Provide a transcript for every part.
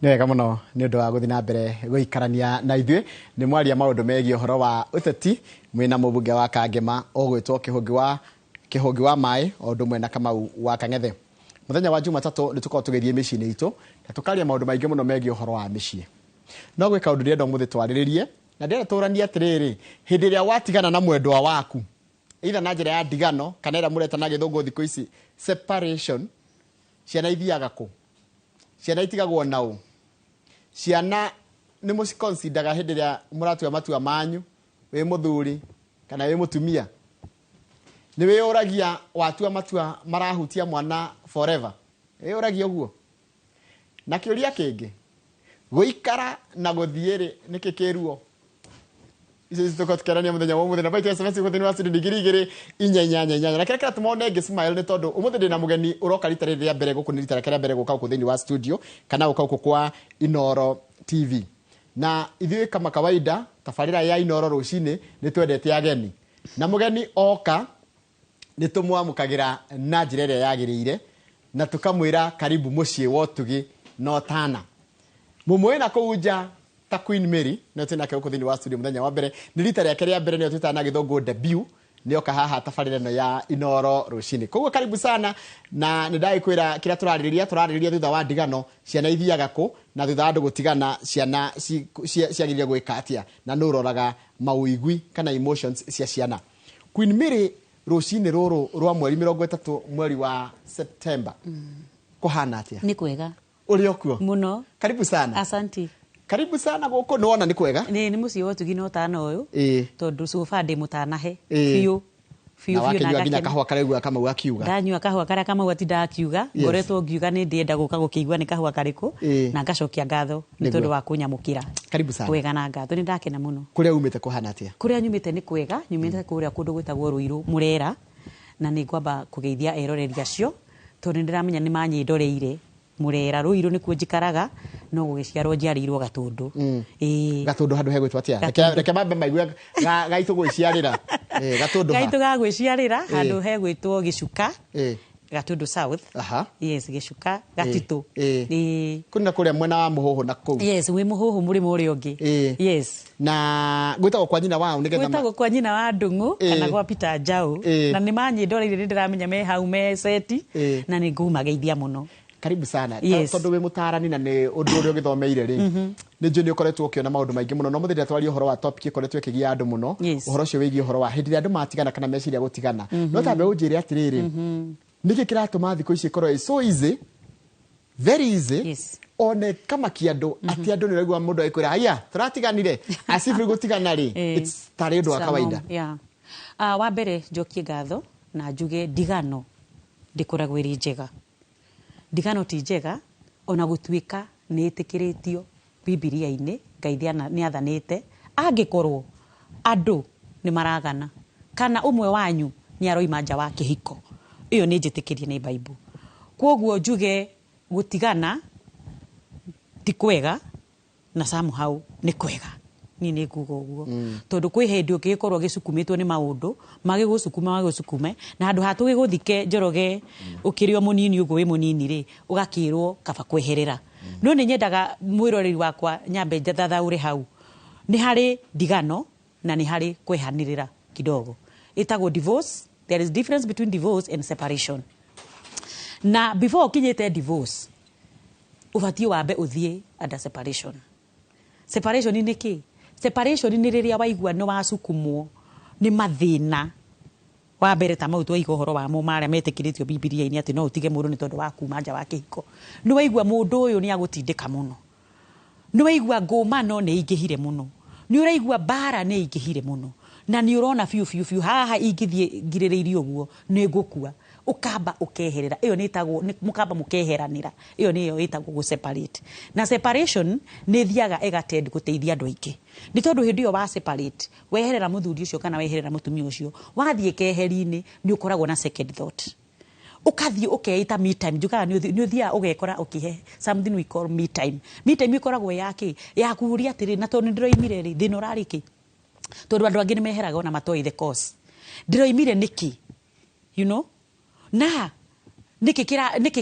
Nĩ wega mũno nĩ ũndũ wa gũthiĩ na mbere gũikarania na ithuĩ nĩ mwaria maũndũ megiĩ ũhoro wa ũteti mwĩna mũbunge wa Kangema ũgwĩtwo Kĩhũngi wa Maĩ o ũndũ ũmwe na Kamau wa Kang'ethe. Mũthenya wa Jumatatũ nĩ tũkorwo tũgĩthiĩ mĩciĩ-inĩ itũ na tũkaria maũndũ maingĩ mũno megiĩ ũhoro wa mĩciĩ. No gwĩka ũndũ ndĩrenda ũmũthĩ twarĩrĩrie na ndĩrenda tũranie atĩrĩrĩ, hĩndĩ ĩrĩa watigana na mwendwa waku either na njĩra ya ndigano kana ĩrĩa mũreta na gĩthũngũ thikũ ici separation, ciana ithiaga kũ? Ciana itigagwo naũ? Ciana nĩ mũciconsidaga hĩndĩ ĩrĩa mũratua matua manyu wĩ mũthuri kana wĩ mũtumia? Nĩ wĩyũragia watua matua marahutia mwana forever? Wĩyũragia ũguo? Na kĩũria kĩngĩ, gũikara na gũthiĩ-rĩ nĩkĩ kĩruo? Ici tũkĩrania mũthenya wa ũmũthĩ na baita SMS gũthini wa ciringi 2,888. Na kĩrĩa kĩratũma one smile nĩ tondũ ũmũthĩ ndĩna mũgeni ũroka rita rĩrĩa mbere gũkũ nĩ rita rĩa mbere gũka gũkũ thĩinĩ wa studio kana gũka gũkũ kwa Inooro TV. Na ithuĩ kama kawaida tabarĩra ya Inooro rũcinĩ nĩ twendete ageni. Na mũgeni oka nĩ tũmwamũkagĩra na njĩra ĩrĩa yagĩrĩire na tũkamwĩra karibu mũciĩ wa ũtugi no tana. Mũmũĩ na kũu nja ta Queen Mary na tena gũkũ thĩinĩ wa studio mũthenya wa mbere nĩ rita rĩake rĩa mbere nĩyo twĩtaga na gĩthũngũ debut nĩoka haha tabarĩra ĩno ya Inooro rũcinĩ. Koguo karibu sana na nĩ ndagĩkwĩra kĩrĩa tũrarĩrĩria thutha wa ndigano ciana ithiaga kũ na thutha wa andũ gũtigana ciana ciagĩrĩire gwĩka atĩa na nĩ ũroraga mawĩigwi kana emotions cia ciana. Queen Mary rũcinĩ rũrũ rwa mweri 30 mweri wa September kũhana atĩa? Nĩ kwega. Ũrĩ okuo? Muno. Karibu sana. Asanti. Karibu sana gũkũ nĩ wona nĩ kwega? Nĩ mũciĩ wa ũtugi no tana ũyũ. Tondũ sofa ndĩ mũtanahe. Na wakĩnyua nginya kahũa karĩa Kamau akiuga. Ndanyua kahũa karĩa Kamau atinda akiuga. Ngoretwo ngiuga nĩ ndĩenda gũka gũkĩigua nĩ kahũa karĩkũ na ngacokia ngatho nĩ tondũ wa kũnyamũkĩra. Karibu sana. Kwega na ngatho nĩ ndakena mũno. Kũrĩa umĩte kũhana atĩa? Kũrĩa nyumĩte nĩ kwega, nyumĩte kũrĩa kũndũ gwĩtagwo Rũirũ Mũrera na nĩ ngwamba kũgeithia eroreri acio tondũ nĩ ndĩramenya nĩ manyĩndoreire. Mũrera Rũirũ nĩkuo njikaraga no gũgĩciarwo njiarĩirwo Gatũndũ. Gatũndũ handũ hegwĩtwo atĩa? Reke mambe maigua gaitũ gwĩciarĩra. Gatũndũ ha? Gaitũ ga gwĩciarĩra handũ hegwĩtwo Gĩcuka. Gatũndũ South. Yes, Gĩcuka, Gatitũ. Kuna kũrĩa mwena wa Mũhũhũ na kũu. Yes, wĩ Mũhũhũ mũrĩmo ũrĩa ũngĩ. Yes. Na gwĩtagwo kwa nyina wao nĩgetha gwĩtagwo kwa nyina wa Ndung'u kana gwa Peter Njaũ na nĩ manyĩndoreire nĩ ndĩramenya me hau me seti na nĩ ngumageithia mũno. Karibu sana. Tondũ wĩ mũtarani na nĩ ũndũ ũrĩa ũgĩthomeire rĩ. Nĩ njũĩ nĩ ũkoretwo ũkĩona maũndũ maingĩ mũno no mũthenya twaria ũhoro wa topic ĩkoretwo ĩkĩgia andũ mũno. Ũhoro ũcio wĩgiĩ ũhoro wa hĩndĩ ĩrĩa andũ matigana kana meciria gũtigana. No tambe ũnjĩre atĩrĩrĩ. Nĩkĩ kĩratũma thikũ ici ikorwo so easy, very easy. One kamakia andũ atĩ andũ nĩ ũraigua mũndũ aikwĩra haya tũratiganire asifu gũtigana rĩ. It's tarĩ ũndũ wa kawaida. Wa mbere njokie ngatho na njuge ndigano ndĩkoragwo ĩrĩ njega. Ndigano ti njega ona gũtuĩka nĩ ĩtĩkĩrĩtio Bibilia-inĩ, Ngai nĩ athanĩte angĩkorwo andũ nĩ maragana kana ũmwe wanyu nĩ aroima nja wa kĩhiko, ĩyo nĩ njĩtĩkĩrie nĩ Bible. Kwoguo njuge gũtigana ti kwega na somehow nĩ kwega. Niĩ nĩ nguga ũguo tondũ kwĩ hĩndĩ ũngĩkorwo gĩcukumĩtwo nĩ maũndũ magĩgũcukume na handũ ha tũgĩgũthike Njoroge ũkĩrĩ o mũnini ũguo wĩ mũnini rĩ ũgakĩrwo kaba kweherera. No nĩ nyendaga mwĩroreri wakwa nyambe ndathathaũre hau. Nĩ harĩ ndigano na nĩ harĩ kwehanĩrĩra kidogo. Ĩtagwo divorce. There is difference between divorce and separation. Na before ũkinyĩte divorce ũbatiĩ wambe ũthiĩ under separation. Separation nĩ kĩ? Separation nĩ rĩrĩa waigua nĩ wacukumwo nĩ mathĩna. Wa mbere ta mau twaiga ũhoro wamo marĩa metĩkĩrĩtio Bibilia-inĩ atĩ no ũtige mũndũ nĩ tondũ wa kuma nja wa kĩhiko. Nĩ waigua mũndũ ũyũ nĩ agũtindĩka mũno. Nĩ waigua ngũmano nĩ ingĩhire mũno. Nĩ ũraigua mbara nĩ ingĩhire mũno. Na nĩ ũrona biũ haha ingĩthiĩ ngirĩrĩirio ũguo nĩ ngũkua. Ukamba ukeherera. Iyo nĩ itagwo mukamba mukeheranira. Iyo nĩyo ĩtagwo gũ separate. Na separation nĩ thiaga ĩgatend gũteithia andũ aingĩ. Nĩ tondũ hĩndĩ ĩyo wa separate, weherera mũthuri ũcio kana weherera mũtumia ũcio, wathiĩ keheri-inĩ nĩ ũkoragwo na second thought. Ukathiĩ ukeita me time. Njukaga nĩ ũthiaga ũgekora ũkĩhe something we call me time. Me time ĩkoragwo yake ya kuuria atĩrĩ na tondũ ndĩroimire rĩ thĩna ũrarĩ kĩ. Tondũ andũ angĩ nĩ meheraga ona matoĩ the cause. Ndĩroimire nĩkĩ? You know? Na nĩkĩ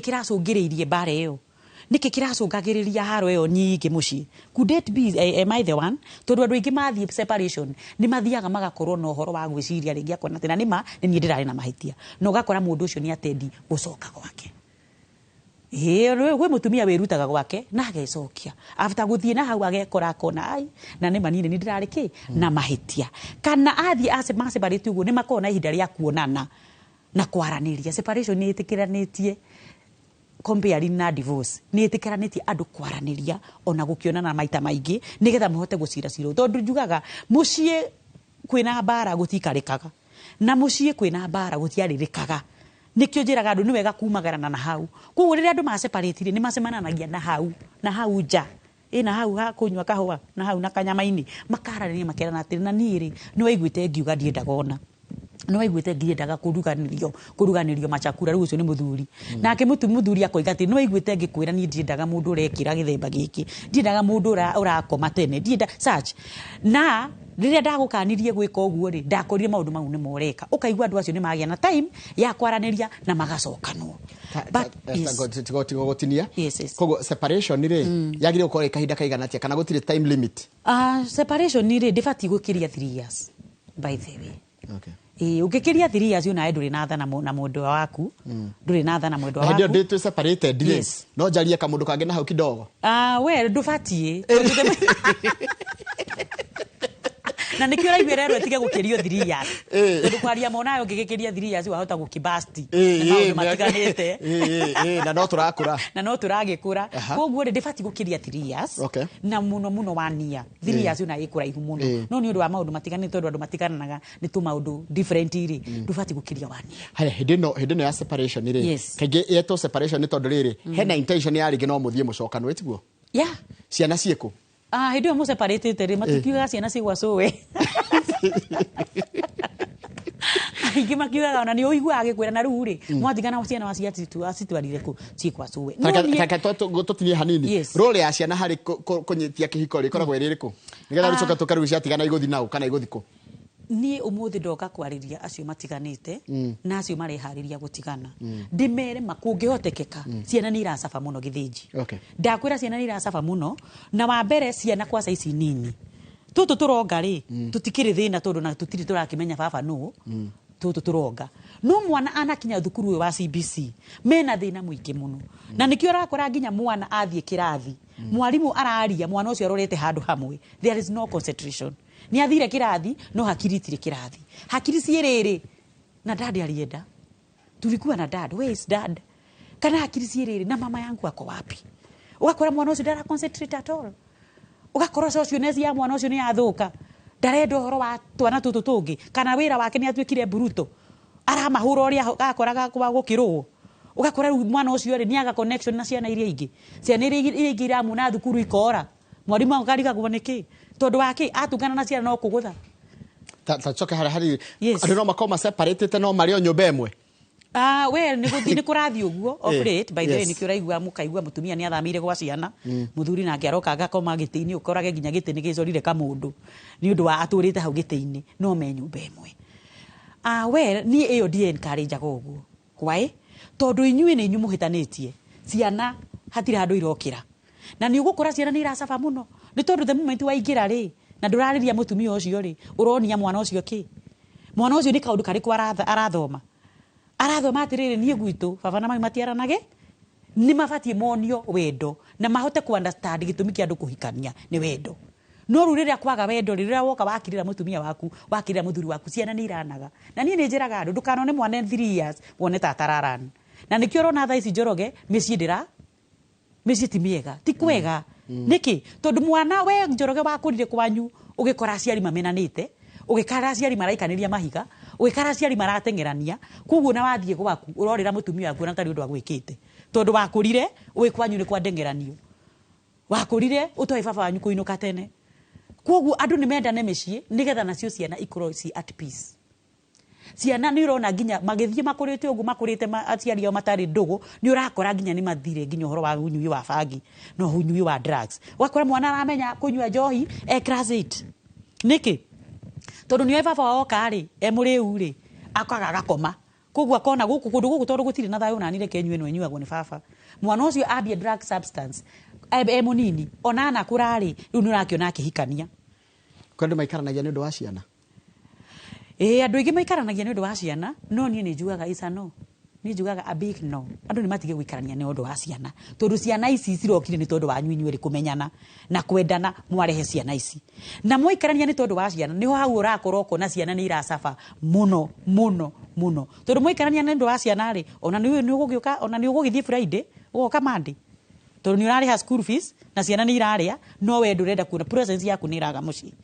kĩracũngĩrĩirie mbara ĩyo? niki kiracungagiriria haro iyo nyingi mucii. Could it be am I the one? Tondu andu aingi mathie separation ni mathiaga magakorwo na uhoro wa gwiciria ringi akona tina nima ni nie ndirari na mahitia no gakora mundu ucio ni atendi gucoka gwake. Gwe mutumia wirutaga gwake na agecokia after guthie na hau agekora akona ai na nima nini ni ndirari ki na mahitia kana athie separate uguo ni makona ihinda ria kuonana na kwaraniria. Separation ni itikiranitie comparing na divorce ni itikiranitie andu kwaraniria ona gukionana maita maingi nigetha muhote gucira ciro. Tondu njugaga mucii kwina mbara gutikarikaga na mucii kwina mbara gutiaririkaga. Nikio njiraga andu ni wega kumagarana na hau. Koguo riria andu ma separate ni macemananagia na hau nja na hau ha kunywa kahua na hau na kanyamaini makarania makerana atiri na niiri ni waiguite ngiuga ndiendaga ona no waiguite ngiendaga kuruganirio machakura riu ucio ni muthuri nake muthuri akoiga ati no waiguite ngikwira ni ndiendaga mundu urekira githemba giki ndiendaga mundu urakoma tene ndienda such na riria ndagukanirie gwika uguo ri ndakorire maundu mau ni moreka ukaigua andu acio ni magia na time ya kwaraniria na magacokanwo. But gotinia kogo separation ri yagire ukore kahinda kaigana atia kana gutire time limit? Separation ri ndibati gukiria 3 years by the way. Okay. Ukikiria 3 years una nduri na tha na mundu waku nduri na tha na mundu waku ndio ndio separated yes. No jaria ka mundu kange na hau kidogo we ndubati na nikio raigwira ro tige gukirio 3 years ndu kwaria monayo ngigikiria 3 years wahota gukibasti na maundu matiganite na no turakura na no turagikura koguo ndibati gukiria 3 years na muno 1 year 3 years una ikura ihu muno no ni undu wa maundu matiganite tondu andu matigananaga ni tu maundu different iri ndubati gukiria 1 year. Haya hidino ya separation iri kage yeto separation ni tondu riri hena intention ya ringi no muthie mucokano etiguo ciana cieko hidio mu separate tere matukiuga ciana cigwa sowe igima kiuga ona ni uigua agikwira na ruuri mwathigana ciana acitwarire ku cikwa sowe taka totinie hanini role ya ciana hari kunyitia kihiko rikoragwo iririku nigetha rucoka tukarucia tigana iguthi nau kana iguthiko ni umuthi ndoka kwariria acio matiganite na acio marehariria gutigana ndimere makungihotekeka ciana ni iracafa muno githinji ndakwira ciana ni iracafa muno na wa mbere ciana kwa saici nini tutu turonga ri tutikiri thina tondu na tutiri turakimenya baba no tutu turonga no mwana anakinya thukuru wa CBC mena thina muingi muno na nikio rakora nginya mwana athie kirathi mwalimu araria mwana ucio arorete handu hamwe there is no concentration ni athire kirathi no hakiri tire kirathi hakiri cierere na dad alienda tulikuwa na dad where is dad kana hakiri cierere na mama yangu ako wapi ugakora mwana ucio ndara concentrate at all ugakora socialness ya mwana ucio ni athuka ndarenda horo wa twana tutu tungi kana wira wake ni atwikire buruto aramahura uria akoraga kwa gukirwo ugakora mwana ucio ri ni aga connection na ciana iria ingi ira muna thukuru ikora mwalimu akariga kuboneki tondu wake atungana na ciana no kugutha ta choke hari andu no makoma separated no mario nyumba emwe we ni kurathi uguo operate by the way nikio raigua mukaigua mutumia ni athamire gwa ciana muthuri nake aroka agakoma gitiini ukorage ginya giti ni gicurire ka mundu ni undu wa aturite hau gitiini no me nyumba emwe we ni iyo die encourage uguo why tondu inyui ni inyu muhitanitie ciana hatire handu irokira na ni ugukora ciana ni iracafa muno ni tondu the moment waingira ri na ndurariria mutumia ucio ri uronia mwana ucio ki mwana ucio ni kaundu kari kwa arathoma atiriri nie gwitu baba na mami matiaranage ni mabatie monio wendo na mahote ku understand gitumi kia andu kuhikania ni wendo no ruriria kwaga wendo riria woka wakirira mutumia waku wakirira muthuri waku ciana ni iranaga na nie ni njiraga andu ndukanone mwana 3 years wone tatararan na nikio rona tha ici njoroge miciindira miciti miega ti kwega niki tondu mwana we njoroge wakurire kwanyu ugikora aciari mamenanite ugikara aciari maraikaniria mahiga ugikara aciari maratengerania kuguo na wathie gwaku urorira mutumia waku na tari undu wa gwikite tondu wakurire uwi kwanyu ni kwa ndengeranio wakurire utoi baba wanyu kuinuka tene kuguo andu ni mendane micii nigetha nacio ciana ikoro ci at peace ciana ni urona nginya magithie makurite ugu makurite aciari ao matari ndugu ni urakora nginya ni mathire nginya horo wa unyui wa bangi no unyui wa drugs wakora mwana aramenya kunyua njohi class 8 niki tondu ni baba wao kari emuriu ri akaga gakoma Koguo akona guku kundu guku tondu gutire na thayo na nire kenyu eno enyuagwo ni baba. Mwana ucio abia drug substance. E munini ona na kurari riu nurakiona akihikania. Kwandu maikaranagia ni undu wa ciana. Andu ingi maikaranagia ni undu wa ciana, no nie ni njugaga isa no. Ni njugaga a big no. Andu ni matige guikarania ni undu wa ciana. Tondu ciana ici cirokire ni tondu wa nyinyu ri kumenyana na kwendana mwarehe ciana ici. Na mwikarania ni tondu wa ciana niho hau urakorwo na ciana ni irasafa muno. Tondu mwikarania ni undu wa ciana ri ona ni ugugiuka ona ni ugugithie Friday ugoka Monday. Tondu ni urariha school fees na ciana ni iraria no we ndurenda kuona presence yaku ni iraga muci.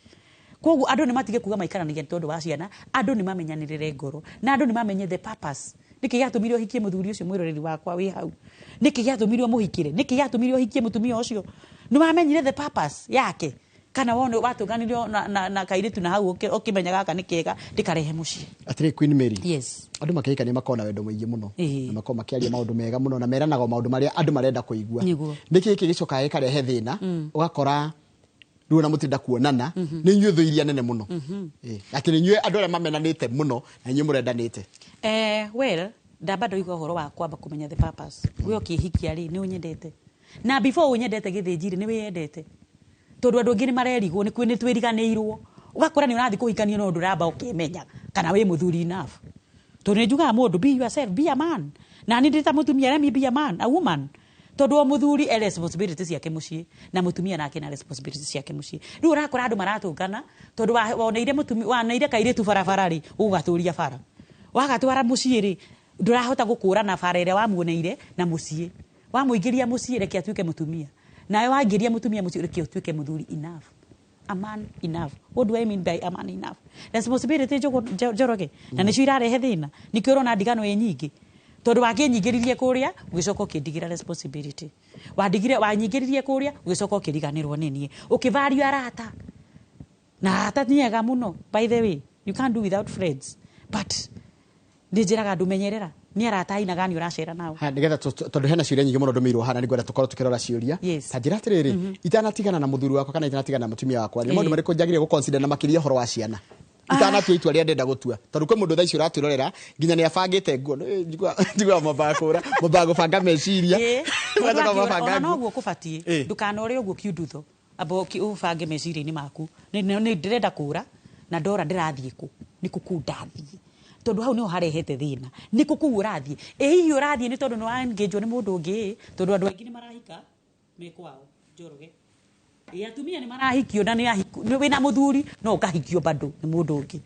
Koguo andu ni matige kuga maikaranagia tondu wa ciana, andu ni mamenyanirire ngoro na andu ni mamenye the purpose. Niki giatumirio hikie muthuri ucio mwiroreri wakwa wi hau. Niki giatumirio muhikire, niki giatumirio hikie mutumia ucio. Ni mamenyire the purpose yake. Kana wone watuganirio na kairitu na hau ukimenya gaka ni kiega ndikarehe muci. Atire Queen Mary. Yes. Andu makika ni makona wendo mwingi muno. Na makoma makiaria maundu mega muno na meranaga maundu maria andu marenda kuigua. Niki giki gicoka gikarehe thina ugakora ruo na mutinda kuonana ni inyuĩ thũ iria nene muno. Ati ni inyuĩ andu aria mamenanite muno na inyuĩ murendanite. Well, ndamba ndoiga horo wa kwamba kumenya the purpose. Gwe ukihikia ri ni unyendete. Na before unyendete githĩnjiri ni wiyendete. Tondu andu angi ni marerigwo ni kwini twiriganĩirwo. Ugakora ni urathi kuhikania no nduramba ukimenya kana we muthuri enough. Tondu ni njugaga mundu be yourself, be a man. Na ni ndita mutumia let me be a man, a woman. Tondu o muthuri e responsibilities yake mucii na mutumia nake na responsibilities yake mucii. Riu urakora andu maratungana tondu woneire mutumia woneire kairitu barabara ri ugathuria bara. Wagatwara mucii ri ndurahota gukura na bara ire wamuoneire na mucii. Wamuingiria mucii reke atuike mutumia. Nawe wangiria mutumia mucii reke atuike muthuri enough. A man enough. What do I mean by a man enough? Responsibility Njoroge. Na nicio irarehe thina. Nikio urona ndigano ye nyingi. Tondu wakinyingiririe kuria ugicoka ukindigira responsibility. Wanyingiririe kuria ugicoka ukiriganirwo ni nie. Ukivario arata. Na arata ni ega muno. By the way, you can't do without friends. But ndijiraga ndumenyerera ni arata aina gani uracera nao. Nigetha tondu hena ciuria nyingi muno ndumirwo hana nigwenda tukorwo tukirora ciuria. Ta njira atiriri itanatigana na muthuri wakwa kana itanatigana na mutumia wakwa. Ni maundu mariku njagire gu consider na makiria horo wa ciana. Itanatua itua ria ndenda gutua tondu kwe mundu thaici uraturorera nginya ni abangite nguo njigwa mabago banga meciria ona no guo kubatie ndukanore uguo kiundutho abo ubange meciria-ini maku ni ndirenda kura na ndora ndirathie ku ni kukundathie tondu hau ni harehete thina ni kuku urathie hihi urathie ni tondu ni wa engage ni mundu ungi tondu andu aingi ni marahika mekwao Njoroge. Atumia ni marahikio na ni wina muthuri no ukahikio bado ni mundu ungi.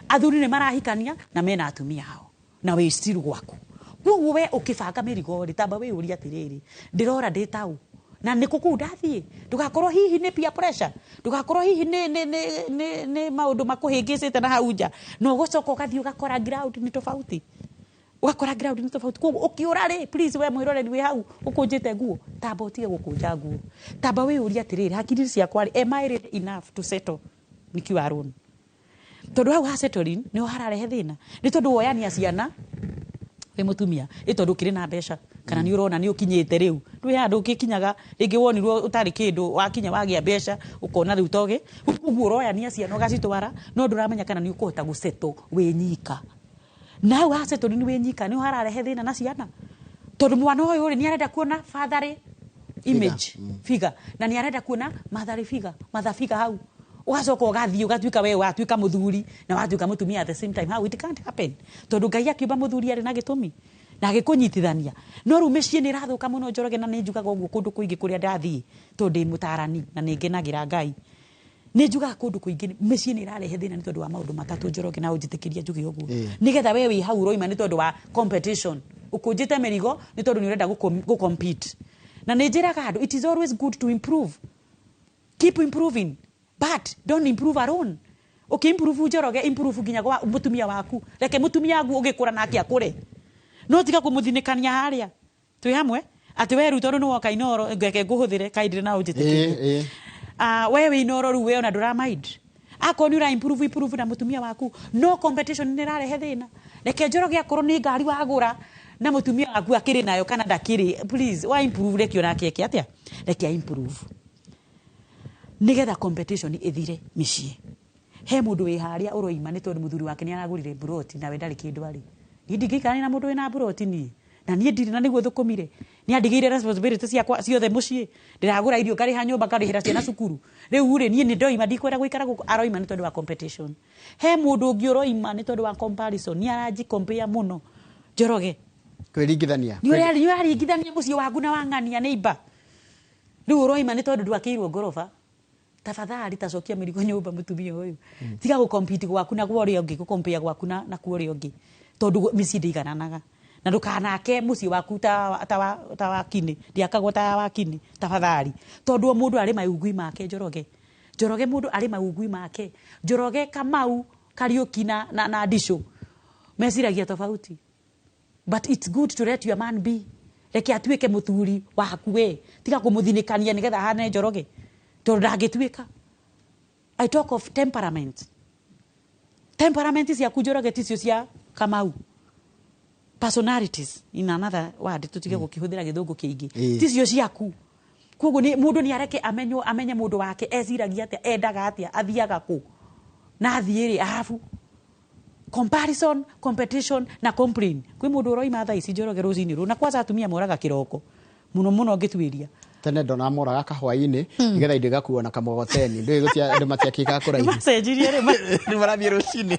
Athuri ni marahikania na mena atumia hao na we still gwaku. Guo we ukibanga mirigo ri tamba we uri atiriri ndirora nditau na nikuku ndathie ndugakorwo hihi ni peer pressure ndugakorwo hihi ni maundu makuhingicite na hauja no gucoka ugathie ugakora ground ni tofauti. Wakora ground ni tofauti. Kwa ukiura ri please we mwiroreri we hau ukunjite nguo tamba utige gukunja nguo tamba we uri atiriri hakiri ciakwa am I ready enough to settle nikiwa alone. Tondu hau ha settling ni hararehe thina ni tondu woyania ciana we mutumia tondu kiri na mbeca kana ni urona ni ukinyite riu ndwe andu ukikinyaga ringi wonirwo utari kindu wakinya wagia mbeca ukona riu toge uguo uroyania ciana ugacitwara no nduramenya kana ni ukuhota gusettle we nyika. Na wa settle ni we nyika ni hararehe thina na ciana tondu mwana uyu ri ni arenda kuona father image figure na ni arenda kuona mother figure hau ugacoka ugathie ugatuika we watuika muthuri na watuika mutumia at the same time. How it can't happen tondu Ngai akiumba muthuri ari na gitumi na agikunyitithania no ru mecii ni rathuka muno Njoroge na ni njugaga uguo kundu kuingi kuria ndathie tondu ndi mutarani na ni ngenagira Ngai ni njugaga kundu kuingi mecii ni rarehe thina ni tondu wa maundu matatu Njoroge na unjitikiria njuge uguo nigetha we wi hau roima ni tondu wa competition ukunjite merigo ni tondu ni urenda go compete na ni njiraga andu it is always good to improve, keep improving but don't improve alone. Improve Njoroge improve nginya kwa mutumia waku reke mutumia wangu ugikura nake akure no tiga kumuthinikania haria twi hamwe ati we ruto no woka inoro ngeke nguhuthire kaindire na unjitikirie wewe inoro ru we ona ndura mind akoni ura improve na mutumia waku no competition ni rarehe thina reke Njoroge akorwo ni ngari wagura na mutumia waku akiri nayo kana ndakiri please wa improve reke onake eke atia reke improve nigetha competition ithire micii he mundu wi haria uroima ni tondu muthuri wake ni aragurire broti na we ndari kindu ari Ndigikani na mundu wina buroti ni. Na nie ndiri na niguo thukumire. Ni andigire responsibility ciakwa ciothe mucii. Ndiragura irio ngariha nyumba ngarihira ciana cukuru. Riu ri nie ni ndoima ndikwenda guikara guku aroima ni tondu wa competition. He mundu ungi uroima ni tondu wa comparison. Ni aranji compare muno. Njoroge. Kwiringithania. Ni aringithania mucii waku na wang'ania neighbor. Riu uroima ni tondu ndwakirwo ngorofa. Tafadhali tacokia mirigo nyumba mutumia uyu. Tiga gu compete gwaku na gwa uri ungi gu compare gwaku na ku uri ungi. Tondu micii ndigananaga. Na ndukanake mucii waku ta wakini ndiakagwo ta wakini tafadhali tondu mundu ari maugui make Njoroge mundu ari maugui make Njoroge Kamau Kariuki na Disho mesiragia tofauti but it's good to let your man be reke atuike muthuri waku we tiga kumuthinikania nigetha hane Njoroge tondu ndangituika. I talk of temperament cia ku Njoroge ticio cia Kamau. Personalities in another word tutige gukihuthira githungu kiingi ticio ciaku koguo ni mundu ni areke amenye mundu wake eziragia atia endaga atia athiaga ku na athiiri arafu comparison competition na complain kwi mundu uroima tha ici Njoroge rucini ru na kwanza atumia moraga kiroko muno ngitwiria tene ndona moraga kahwaini nigetha inde gakuo na kamogoteni ndio gutia andu matiakika kuraihu macenjirie ri marathie rucini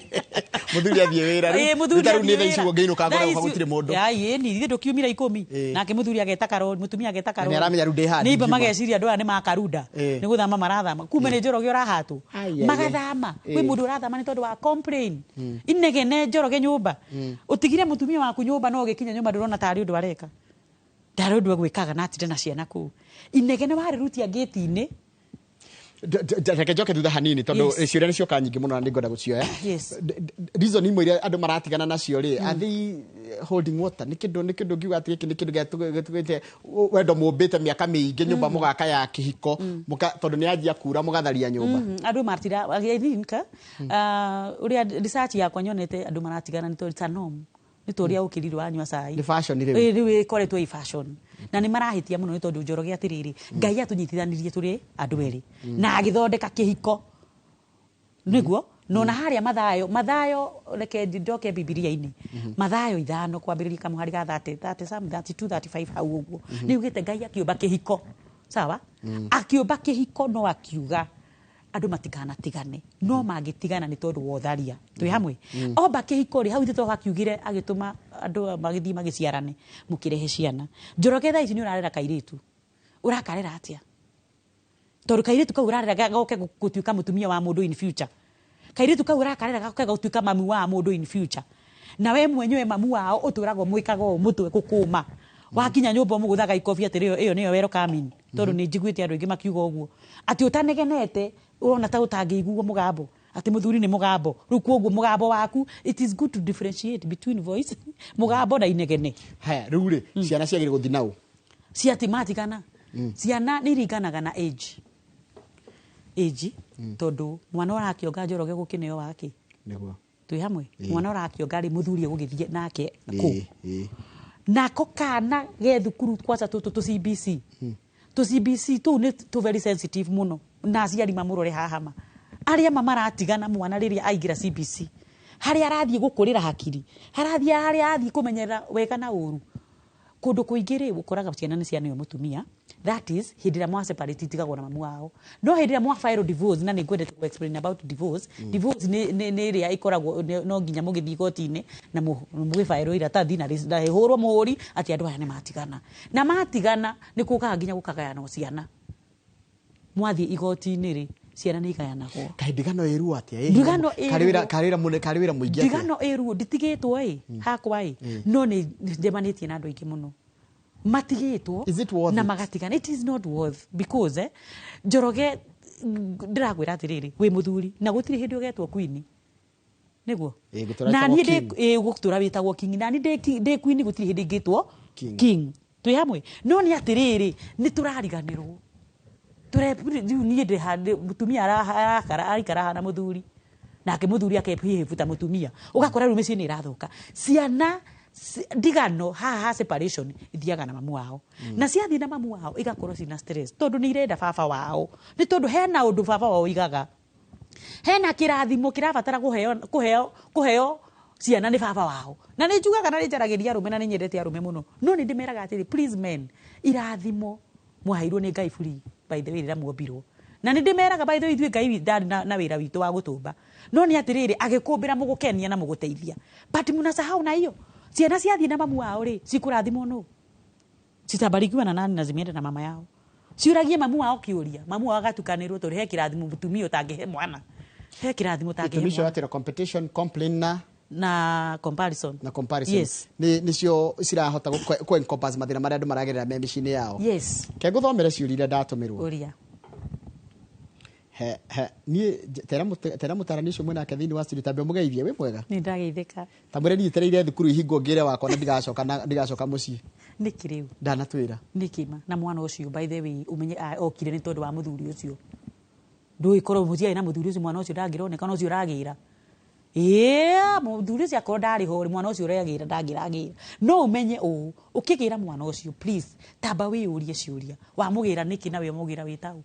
muthuri athie wira ri ni tha icio ngeino kagora kwa gutire mundu ai ni thie ndukiumira 10 nake muthuri ageta karo mutumia ageta karo ni aramenya ru ndi handi ni ba mageciria andu ni makarunda ni guthama marathama kuma ni Njoroge urahatu magathama kwi mundu urathama ni tondu wa complain inegene Njoroge nyumba utigire mutumia waku nyumba no gikinya nyumba ndirona tari undu areka ndaro ndu gwikaga na atinde na ciana ku inegene wari rutia gate-ini reke njoke thutha hanini tondu ciuria nicio ka nyingi muno na ningoda gucioya reason imwe iria andu maratigana nacio ri athi holding water ni kindu ngiuga ati giki ni kindu getugite wendo mumbite miaka mingi nyumba mugaka ya kihiko tondu ni anjia kura mugatharia nyumba andu martira agithinka uria research yakwa nyonete andu maratigana ni tondu ta norm ni toria ukirirwa anywa cai ni fashion riu ikoretwo i fashion na ni marahitia muno ni tondu Njoroge atiriri Ngai atunyitithanirie turi andu eri na agithondeka kihiko niguo no na haria mathayo reke ndoke Biblia-ini mathayo 5 kwambiriria kamuhari ga 32 35 hau uguo ni ugite Ngai akiumba kihiko sawa akiumba kihiko no akiuga andu matikana tigane no magitigana ni tondu wotharia twi hamwe omba kihiko ri hau thito gakiugire agituma andu magithii magiciarane mukirehe ciana Njoroge tha ici ni urarera kairitu urakarera atia tondu kairitu kau urarera gagoke gutuika mutumia wa mundu in future kairitu kau urakarera gagoke gutuika mamu wa mundu in future na we mwenyewe mamu wao uturago mwikago mutwe gukuma wakinya nyumba muguthaga ikobi ati iyo niyo wero kamini tondu ni njiguite andu ingi makiuga uguo ati utanegenete urona ta utangiiguo mugambo ati muthuri ni mugambo ru koguo mugambo waku it is good to differentiate between voice mugambo na inegene haya ru ri ciana ciagire guthinau ciatimatikana ciana ni ringanaga na age tondu mwana urakionga Njoroge gukineo wake niguo twi hamwe mwana urakionga ri muthuri gugithie nake ku nako kana ge thukuru kwanza tu CBC tu CBC tu ni tu very sensitive muno na aciari mamurore hahama aria mamaratigana mwana riria aigira CBC haria arathie gukurira hakiri haria athie kumenyera wega na uru kundu kuingire gukoraga ciana ni ciana yo mutumia that is hindira mwa separate tigagwo na mamu wao no hindira mwa file divorce na ningwende to explain about divorce divorce ni ria ikoragwo no nginya mugithi goti-ini na mugifile ira tathi na hehurwo muhuri ati andu aya ni matigana ni kukaga nginya gukagaya no ciana mwathi igoti-ini ri ciana ni igayanagwo kaindigano iru atia karira muingi ndigano iru nditigitwo hakwa no ni njemanitie na andu aingi muno matigitwo na magatigana it is not worth because Njoroge ndiragwira atiriri wi muthuri na gutiri hindi ugetwo queen niguo na ni gutura witagwo king na ni ndi queen gutiri hindi ngitwo king twi hamwe no ni atiriri ni turariganirwo ni ndi hande mutumia arakara na muthuri nake muthuri akehihibuta mutumia ugakora rume ciini irathuka ciana ndigano haha separation ithiaga na mamu wao na ciathi na mamu wao igakorwo cina stress tondu ni irenda baba wao ni tondu hena undu baba wao igaga hena kirathimo kirabatara kuheo ciana nĩ baba wao na nĩ njugaga na nĩ njaragĩria arũme na nĩ nyendete arũme mũno no nĩ ndĩmeraga atĩrĩ please men irathimo mwaheirwo nĩ Ngai free by the way rĩrĩa muombirwo na nĩ ndĩmeraga by the way ithuĩ Ngai ndarĩ na wĩra witũ wa gũtũmba no nĩ atĩrĩrĩ agĩkũmbĩra mũgũkenia na mũgũteithia but mnasahau na hiyo ciana ciathiĩ na mamu wao rĩ cikũrathimwo no citabarikiwa na nani na zimeenda na mama yao ciũragie mamu wao kĩũria mamu wao agatukanĩrwo tondũ he kĩrathimo mũtumia ũtangĩhe mwana he kĩrathimo ũtangĩhe mwana atĩra competition complain na comparison yes nicio cirahota ku encompass mathina marĩa andũ maragerera me mĩciĩ-inĩ yao yes ke ngũthomere ciũria iria ndatũmĩrwo ũria niĩ tera mũtarani ũcio mwena thĩinĩ wa studio tambe mũgeithie wĩ mwega nĩ ndageithĩka ta mwĩre niĩ tereire thukuru ihingo ngĩre wakwa na ndigacoka mũciĩ nĩ kĩrĩu ndanatwĩra nĩ kĩma na mwana ũcio by the way umenye okire nĩ tondũ wa mũthuri ũcio ndũĩkorwo mũtiarĩ na mũthuri ũcio mwana ũcio ndangĩroneka no ũcio ũragĩra mũthuri ũcio akorwo ndarĩ ho mwana ũcio ũragĩra ndangĩragĩra no ũmenye ũũ ũkĩgĩra mwana ũcio please tamba wĩyũrie ciũria wamũgĩra nĩkĩ nawe ũmũgĩra wĩtau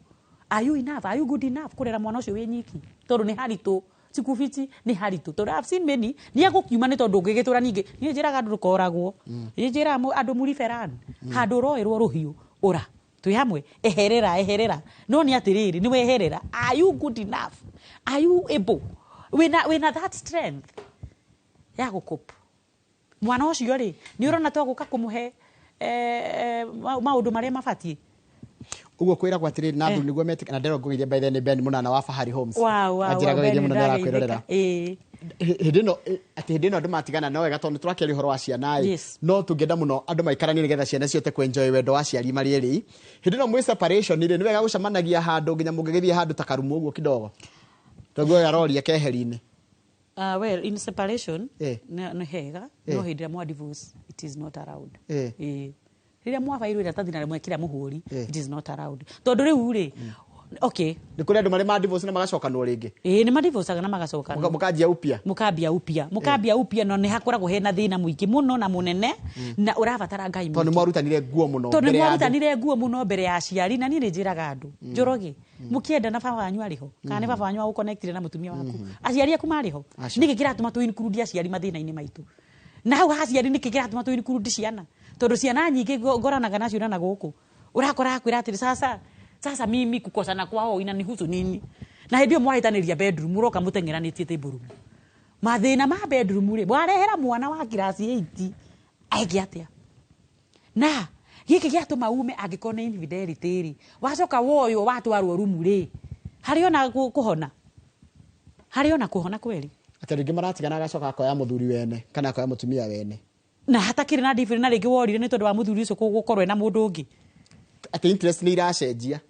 are you enough are you good enough kũrera mwana ũcio wĩ nyiki tondũ nĩ haritũ cikubiti nĩ haritũ tondũ I've seen many nĩ agũkiuma nĩ tondũ ũngĩgĩtũra ningĩ niĩ njĩraga andũ ndũkoragwo niĩ njĩraga andũ mũriferani handũ ũroerwo rũhiũ ũra twĩ hamwe eherera no nĩ atĩrĩrĩ nĩ weherera are you good enough are you able wĩna that strength ya gũkopa mwana ũcio rĩ nĩ ũrona twagũka kũmũhe maũndũ marĩa mabatiĩ uguo kwĩragwo atĩrĩrĩ na andũ nĩguo metika na ndero ngũgeithia by the way Ben Mũnana wa Fahari Homes anjĩraga iria mũno nĩarakwĩrorera hĩndĩ ĩno andũ matigana no wega tondũ tũrakĩaria ũhoro wa ciana no tũngĩenda mũno andũ maikaranie nĩgetha ciana ciote kwenjoy wendo wa aciari marĩ erĩ hĩndĩ ĩno mwĩ separation rĩ nĩ wega gũcemanagia handũ nginya mũngĩgĩthiĩ handũ ta Karumu ũguo kidogo tondũ aroria keheri-inĩ well in separation nĩ hega no hĩndĩ ĩrĩa mwa divorce it is not allowed rĩrĩa mwabairwo iratathi na mwekĩra mũhũri it is not allowed tondũ rĩu rĩ okay nĩ kũrĩ andũ marĩ ma divorce na magacokanwo rĩngĩ nĩ ma divorce na magacokana mũkambia upya no nĩ hakoragwo hena thĩna mũingĩ mũno na mũnene na ũrabatara Ngai mũingĩ tondũ nĩ mwarutanire nguo mũno mbere ya aciari na niĩ nĩ njĩraga andũ Njoroge mũkĩenda na baba wanyu arĩ ho kana nĩ baba wanyu wa gũconnectire na mũtumia waku aciari aku marĩ ho nĩkĩ kĩratũma tũinclude aciari mathĩna-inĩ maitũ na hau aciari nĩkĩ kĩratũma tũinclude ciana tondũ ciana nyingĩ ngoranaga nacio na gũkũ urakora akwĩra atĩrĩ sasa mimi kukosana kwao inanihusu nini na hĩndĩ ĩyo mwahĩtanĩria bedroom ũroka mũteng'eranĩtie table room mathĩna ma bedroom rĩ mwarehera mwana wa kirasi 8 aige atĩa na gĩkĩ gĩatũma ume angĩkorwo nĩ infidelity rĩ wacoka woyo watwarwo room rĩ harĩ ona kuhona kweli atĩ rĩngĩ maratigana agacoka akoya mũthuri wene kana akoya mũtumia wene na hatakĩrĩ na difference na rĩngĩ worire nĩ tondũ wa mũthuri ũcio gũkorwo na mũndũ ũngĩ atĩ interest nĩ iracenjia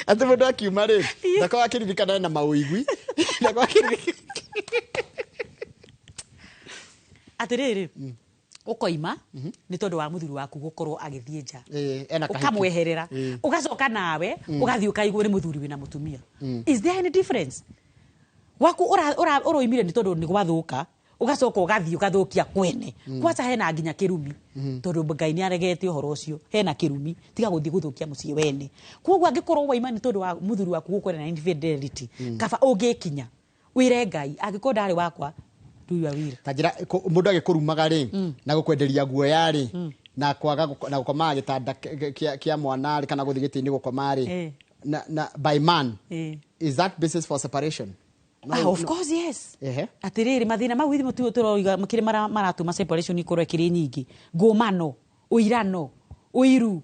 atĩ mũndũ akiuma rĩ ndakorwo akĩririkana na maũigui atĩrĩrĩ ũkoima nĩ tondũ wa mũthuri waku gũkorwo agĩthiĩ nja ũkamweherera ũgacoka nawe ũgathiĩ ũkaigwo nĩ mũthuri wĩna mũtumia is there any difference waku ũroimire nĩ tondũ nĩ gwathũka ugacoka ugathii ugathukia kwene kwaca hena nginya kirumi tondu Ngai ni aregete uhoro ucio hena kirumi tiga guthii guthukia mucii wene koguo angikorwo waima ni tondu wa muthuri waku gukorwo na infidelity kaba ungikinya wire Ngai angikorwo ndari wakwa tuya wira tajira mundu agikurumaga ri na gukwenderia guoya ri na kwaga na gukoma gitanda kia mwana ri kana guthii gitini gukoma ri na by man is that basis for separation? Of course yes. Atiriri mathina mau ithi mutu turoiga makire maratuma separation ikorwo kiri nyingi ngomano uirano uiru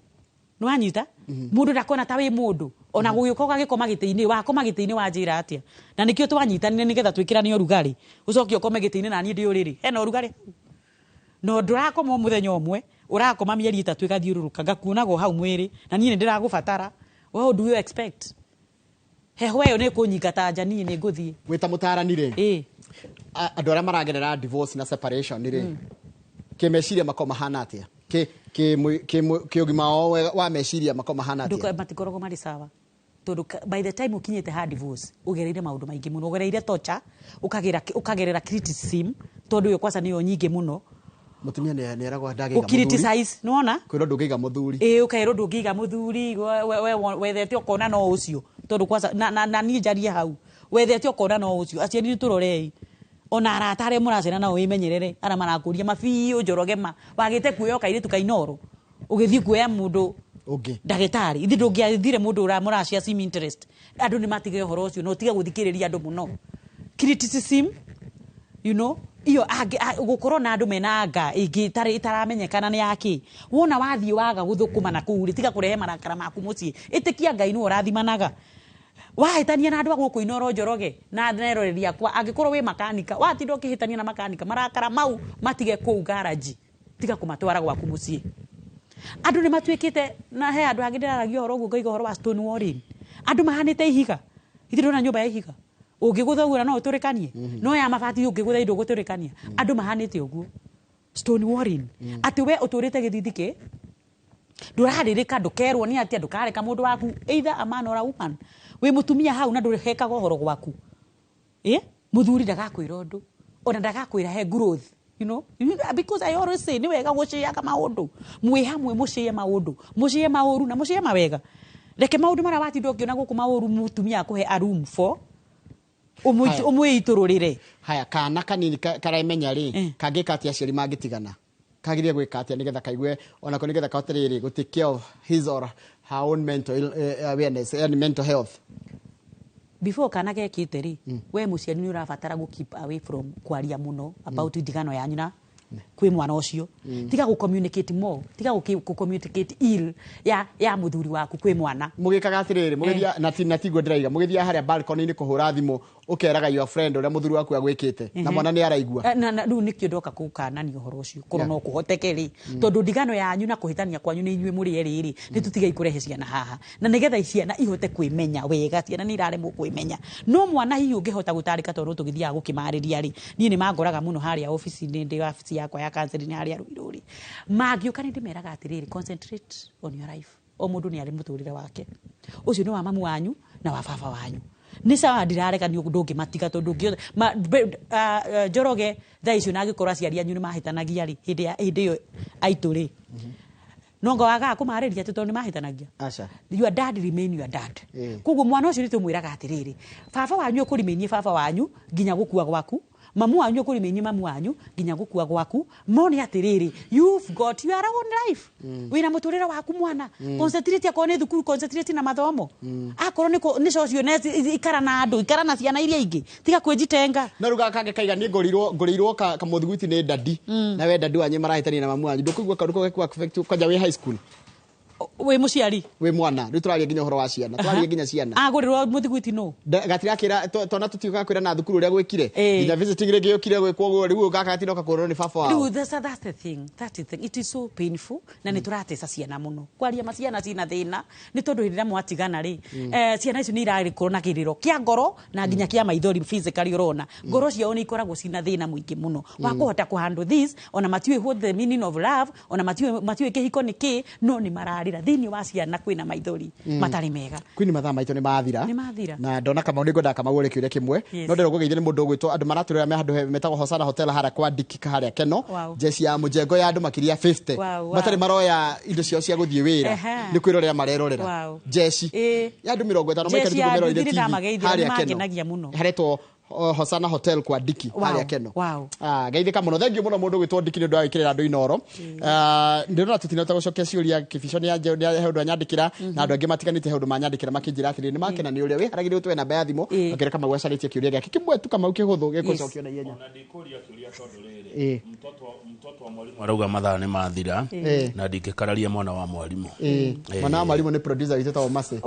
no anyita mundu ndakona ta wi mundu ona gugiuka ugagikoma giti-ini wakoma giti-ini wa njira atia na nikio twanyitanire nigetha twikirane urugari ucoke ukome giti-ini na nie ndi uriri hena urugari no ndũrakoma muthenya umwe urakoma mieri 3 igathiururuka ngakuonago hau mwiri na nie ndiragubatara what do you expect? Heho yo ne kunyingata nja niĩ nĩ ngũthiĩ wita mũtarani rĩ andũ arĩa maragerera divorce na separation rĩ kĩmeciria makoma hana atĩa kĩ ũgima wa meciria makoma hana atĩa matikoragwo marĩ sawa tondu by the time ukinyite ha divorce ugereire maundu maingi muno ugereire torture ukagerera criticism tondu yo kwasa niyo nyingi muno mutumia nĩ eragwo ndagĩga muthuri criticize nona kwĩrwo ndũngĩiga muthuri ukaĩrwo ndũngĩiga muthuri wethete ukona no ucio tondu kwasa na niĩ njarie hau wethete okona no ucio aciari ni turorei ona aratare muracena na wimenyerere ara marakuria mabiu Njoroge ma wagite kuyoka ire tukainoro ugithii kuya mundu okay ndagitari ithi ndungiathire mundu muracia sim interest andu ni matige horo ucio no tiga guthikiriria andu muno criticism you know iyo gukorwo na andu mena anga ingi itaramenyekana ni yaki wona wathii waga guthukuma na kuuri tiga kurehe marakara maku mucii itikia Ngai ni urathimanaga wahitania na andu aguku Inoro Njoroge na neroreria kwa angikorwo we makanika watinda ukihitania na makanika marakara mau matige ku garage tiga kumatwara gwaku mucii andu ni matuikite na he andu angindiragia horo guo ngaiga horo wa stone walling andu mahanite ihiga ithiro na nyumba ya ihiga ungiguthagura no uturikanie no ya mabati ungigutha indo guturikania andu mahanite uguo stone walling ati we uturite githithike nduraririka ndukerwo ni ati ndukareka mundu waku either a man or a woman we mutumia hau na ndurihekaga horo gwaku muthuri ndagakwira undu ona ndagakwira he growth you know because I always say ni wega gucia kama undu mwi hamwe mucie mauru na mucie mawega reke maundu mara wati ndokiona guku mauru mutumia akuhe a room for umwitururire haya kana kanini karaimenya ri kangika atia aciari mangitigana kagirie gwika atia nigetha kaigwe ona ko nigetha kahoterere go take care of his or her own mental awareness and mental health before kana gekite ri we muciari ni urabatara go keep away from kwaria muno about ndigano yanyu na kwi mwana ucio tiga go communicate more tiga go communicate ill ya muthuri waku kwi mwana mugikaga atiriri mugithia na tigo ndiraiga mugithia haria balcony ni kuhura thimu ukeraga your friend uria muthuri waku agwikite na mwana ni araigua na riu nikio ndoka kukanani uhoro ucio korwo no kuhotekeri tondu ndigano yanyu na kuhitania kwanyu ni inyue muri eriri ni tutiga ikurehe ciana haha na nigetha ciana ihote kwimenya wega ciana ni iraremwo kwimenya no mwana hihi ungihota gutarika tondu tugithia gukimariria ri ni ni mangoraga muno haria office ni ndi office yakwa ya counseling haria Ruiruri magiuka ni ndimeraga atiriri concentrate on your life o mundu ni ari muturire wake ucio ni wa mamu wanyu na wa baba wanyu ni sawa ndirareka ni ndungi matiga tondu ngio Njoroge thaicio na gikorwa ciari anyu ni mahitanagia ri hindi yo aituri nongo waga kumariria tondu ni mahitanagia acha your dad remain your dad kuguo mwana ucio ni tumwiraga atiriri baba wanyu ukurimenie baba wanyu nginya gukua gwaku mamu wanyu kurimenye mamu wanyu nginya gukua gwaku mone atiriri you've got your own life wina muturire waku mwana concentrate akone thukuru concentrate na mathomo akorwo ni socio ikara na andu ikara na ciana iria ingi tiga kwijitenga na ruga kange kaiga ni ngorirwo ka muthuguti ni dadi na we dadi wanyu marahitania na mamu wanyu ndukugwa karuko ku affect kwanja we high school we muciari we mwana ri turaria nginya horo wa ciana turaria nginya ciana agurirwo muthiguiti no gatirakira tona tutiuka kwira na thukuru ria gwikire nginya visiting ri giyukire gwikwo riu gaka atinoka kuroro ni baba wao that's the thing it is so painful na ni turatesa ciana muno kwaria maciana cina thina ni tondu hirira mwatigana ri ciana icio ni irari kurona kiriro kia ngoro na nginya kia maithori physically urona ngoro ciao ni ikoragwo cina thina muingi muno wa kuhota ku handle this ona matiwe what the meaning of love ona matiwe kihiko ni ki no ni mararira thini wa ciana kwina maithori matari mega kwini mathaa maitu ni mathira na ndona kama ni ngoda kama ure kiure kimwe no ndero gugeithia ni mundu gwitwo andu maraturira me handu metagwo Hosana Hotel haria kwa Dikika haria Keno jesi ya mujengo ya andu makiria 50 matari maroya indo cio cia guthie wira ni kwirorera marerorera jesi ya andu 50 maikari kumero ile TV haria Keno haretwo Hosana Hotel kwa Diki haria Keno geithika muno thengiu muno mundu gwitwo Diki ni ndu awikirira andu Inoro ndirona tutinota gucokia ciuria kibishoni ya heundu anyandikira na andu angi matiganite heundu manyandikira makinjira atiri ni makena ni uria wi haragire utwe namba ya thimu ngire kama gwacaritie kiuria giake kimwe tu kama ukihuthu gikucokio na ihenya ona ndikuria kiuria tondu riri mtoto wa mwalimu arauga mathaa ni mathira na ndingikararia mwana wa mwalimu mwana wa mwalimu ni producer witeta o mase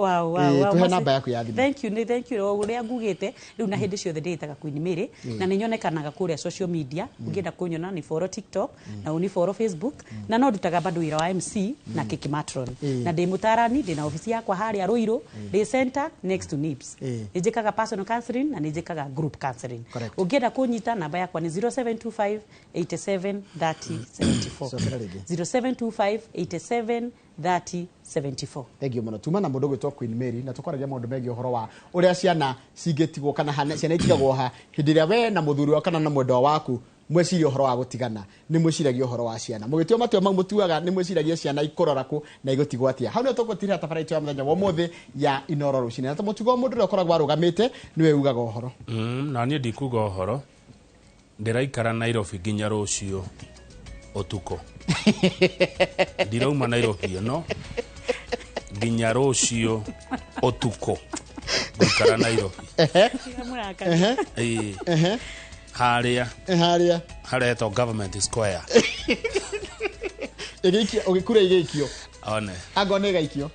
tuhe namba yaku ya thimu thank you uria ngugite riu na hindi ciothe nditaga Queen Mary na ni nyonekanaga kuria social media ungienda kunyona ni follow TikTok na uni follow Facebook na no ndutaga bado wira wa MC na Kiki Matron na ndi mutarani ndi na ofisi yakwa haria Ruiru ndi center next to NIBS njikaga personal counseling na njikaga group counseling ungienda kunyita namba yakwa ni 0725 87 30 74 0725 87 30 74 thegio muno tuma na mundu gwitwo Queen Mary na tukoragia maundu megi uhoro wa uria ciana cingitigwo kana ciana itigagwo ha hindi ria we na muthuri wa kana na mwendwa waku mweciria uhoro wa gutigana ni mweciragia uhoro wa ciana mugitua matua mau mutuaga ni mweciragia ciana ikorora ku na igotigwa atia hau ni tugutirira tabaraitu ya muthenya wa muthi ya inoro rucini na mutugo mundu ri ukoragwa arugamite niwe ugaga uhoro na nie ndikuga uhoro ndiraikara Nairobi nginya rucio utuko ndirauma Nairobi no nginya rucio utuko ngikara Nairobi haria Government Square igikio ugikura igikio one agone gaikio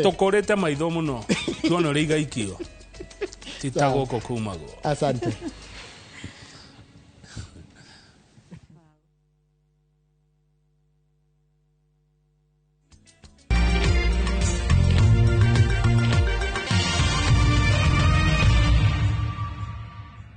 tukorete maitho muno tuona ri gaikio titagoko kumago asante